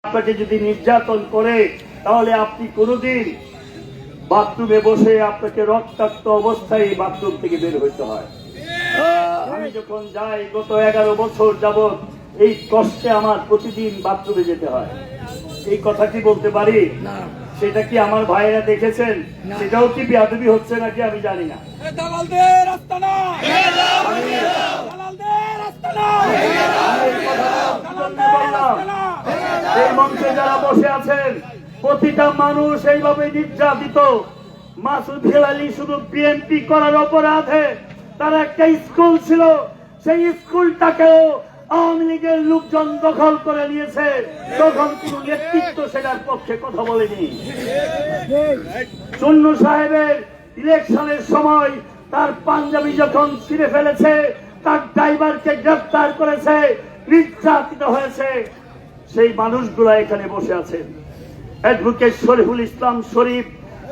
আপনাকে যদি নির্যাতন করে তাহলে আপনি কোনোদিন বাথরুমে বসে আপনাকে রক্তাক্ত অবস্থায় বাথরুম থেকে বের হইতে হয়। আমি যখন যাই গত 11 বছর যাবত এই কষ্টে আমার প্রতিদিন বাথরুমে যেতে হয়। এই কথা কি বলতে পারি? সেটা কি আমার ভাইয়েরা দেখেছেন? সেটাও কি বেয়াদবি হচ্ছে নাকি আমি জানি না। এই মঞ্চে যারা বসে আছেন প্রতিটা মানুষ এইভাবে নির্যাতিত। মাসুদ হেলালি শুধু বিএনপি করার অপরাধে তার একটা স্কুল ছিল, সেই স্কুলটাকেও আওয়ামী লীগের লোকজন দখল করে নিয়েছে, তখন কোন নেতৃত্ব সেটার পক্ষে কথা বলেনি। চুন্নু সাহেবের ইলেকশনের সময় তার পাঞ্জাবি যখন ছিঁড়ে ফেলেছে, তার ড্রাইভারকে গ্রেফতার করেছে, নির্যাতিত হয়েছে, সেই মানুষগুলা এখানে বসে আছেন। অ্যাডভোকেট শরীফুল ইসলাম শরীফ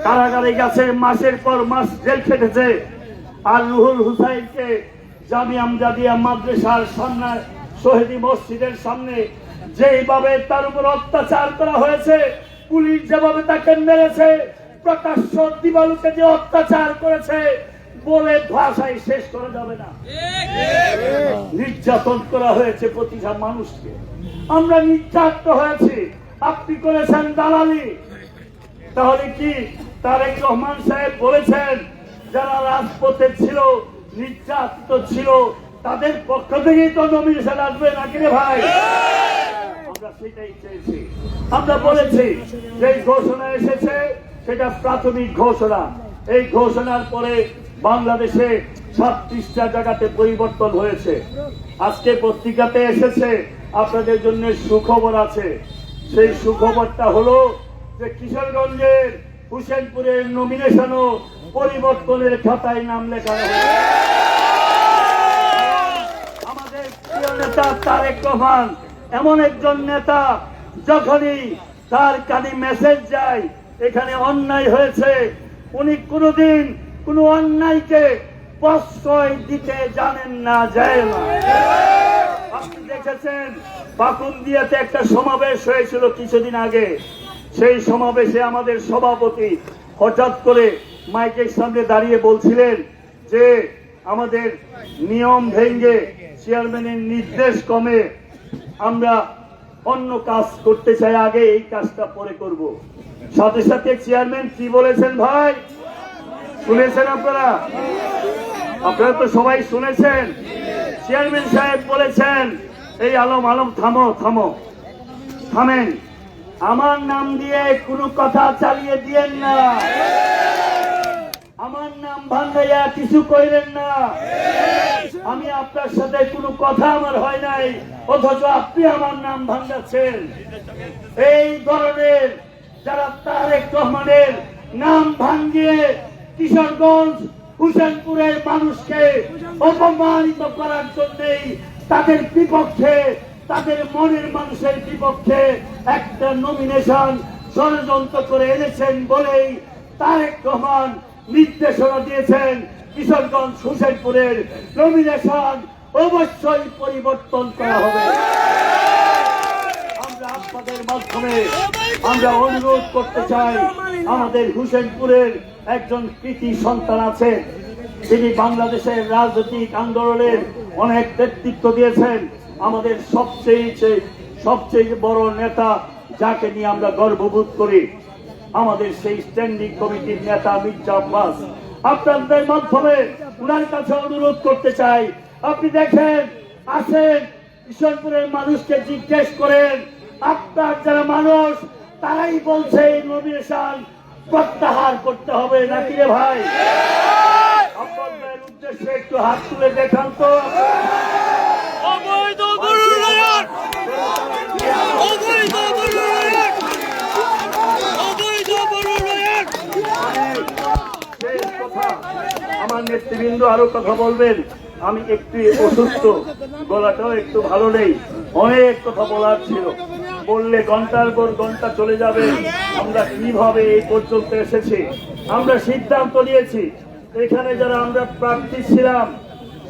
কারাগারে গেছে, মাসের পর মাস জেল খেটেছে। আর রুহুল হুসাইনকে জামিয়া আমজাদিয়া মাদ্রাসার সামনে শহীদ মসজিদের সামনে যেভাবে তার উপর অত্যাচার করা হয়েছে, পুলিশ যেভাবে তাকে মেরেছে, প্রকাশ্য দিবালুকে যে অত্যাচার করেছে বলে ভাষায় শেষ করা যাবে না। নির্যাতন করা হয়েছে প্রতিটা মানুষকে। আমরা নির্যাতিত হয়েছি, আপনি করেছেন দালালি। তাহলে কি তারেক রহমান সাহেব বলেছেন যারা রাজপথে ছিল, নির্যাতিত ছিল, তাদের পক্ষ থেকেই তো নমিনেশন আসবে নাকি রে ভাই? আমরা সেটাই চেয়েছি। আমরা বলেছি যে ঘোষণা এসেছে সেটা প্রাথমিক ঘোষণা। এই ঘোষণার পরে বাংলাদেশে 36টা জায়গাতে পরিবর্তন হয়েছে। আজকে পত্রিকাতে এসেছে, আপনাদের জন্য সুখবর আছে। সেই সুখবরটা হলো যে কিশোরগঞ্জের হুসেনপুরের নমিনেশনও পরিবর্তনের খাতায় নাম লেখানো হয়েছে। আমাদের প্রিয় নেতা তারেক রহমান এমন একজন নেতা, যখনই তার কানে মেসেজ যায় এখানে অন্যায় হয়েছে, উনি কোনোদিন কোনো অন্যায়কে প্রশ্রয় দিতে জানেন না, যায় না। আপনি দেখেছেন পাকুন্দিয়াতে একটা সমাবেশ হয়েছিল কিছুদিন আগে। সেই সমাবেশে আমাদের সভাপতি হঠাৎ করে মাইকের সামনে দাঁড়িয়ে বলছিলেন যে আমাদের নিয়ম ভেঙে চেয়ারম্যানের নির্দেশ কমে আমরা অন্য কাজ করতে চাই, আগে এই কাজটা পরে করব। সাথে সাথে চেয়ারম্যান কি বলেছেন ভাই? শুনেছেন আপনারা? আপনারা তো সবাই শুনেছেন। চেয়ারম্যান সাহেব বলেছেন, এই আলম থামো থামো, থামেন, আমার নাম দিয়ে কোনো কথা চালিয়ে দিয়েন না, আমার নাম ভাঙ্গাইয়া কিছু কইলেন না। আমি আপনার সাথে কোনো কথা আমার হয় নাই, অথচ আপনি আমার নাম ভাঙ্গাচ্ছেন। এই ধরনের যারা তারেক রহমানের নাম ভাঙ্গিয়ে কিশোরগঞ্জ হুসেনপুরের মানুষকে অপমানিত করার জন্যই তাদের বিপক্ষে, তাদের মনের মানুষের বিপক্ষে একটা নমিনেশন ষড়যন্ত্র করে এনেছেন বলেই তারেক রহমান নির্দেশনা দিয়েছেন কিশোরগঞ্জ হুসেনপুরের নমিনেশন অবশ্যই পরিবর্তন করা হবে। আমরা আপনাদের মাধ্যমে আমরা অনুরোধ করতে চাই, আমাদের হুসেনপুরের একজন কৃতি সন্তান আছে, তিনি বাংলাদেশের রাজনৈতিক আন্দোলনের অনেক নেতৃত্ব দিয়েছেন। আমাদের সবচেয়ে বড় নেতা, যাকে নিয়ে আমরা গর্ববোধ করি, আমাদের সেই স্ট্যান্ডিং কমিটির নেতা মির্জা আব্বাস। আপনাদের মাধ্যমে উনার কাছে অনুরোধ করতে চাই, আপনি দেখেন আসেন কিশোরপুরের মানুষকে জিজ্ঞেস করেন, আপনার যারা মানুষ তারাই বলছে এই নমিনেশন প্রত্যাহার করতে হবে নাকি রে ভাই? আপনাদের উদ্দেশ্যে একটু হাত তুলে দেখান তো। আমার নেতৃবৃন্দ আরো কথা বলবেন, আমি একটু অসুস্থ, গলাটাও একটু ভালো নেই, অনেক কথা বলার ছিল, বললে ঘন্টার পর ঘন্টা চলে যাবে। আমরা কিভাবে এই পর্যন্ত এসেছি, আমরা সিদ্ধান্ত নিয়েছি এখানে যারা আমরা প্রার্থী ছিলাম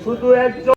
শুধু একজন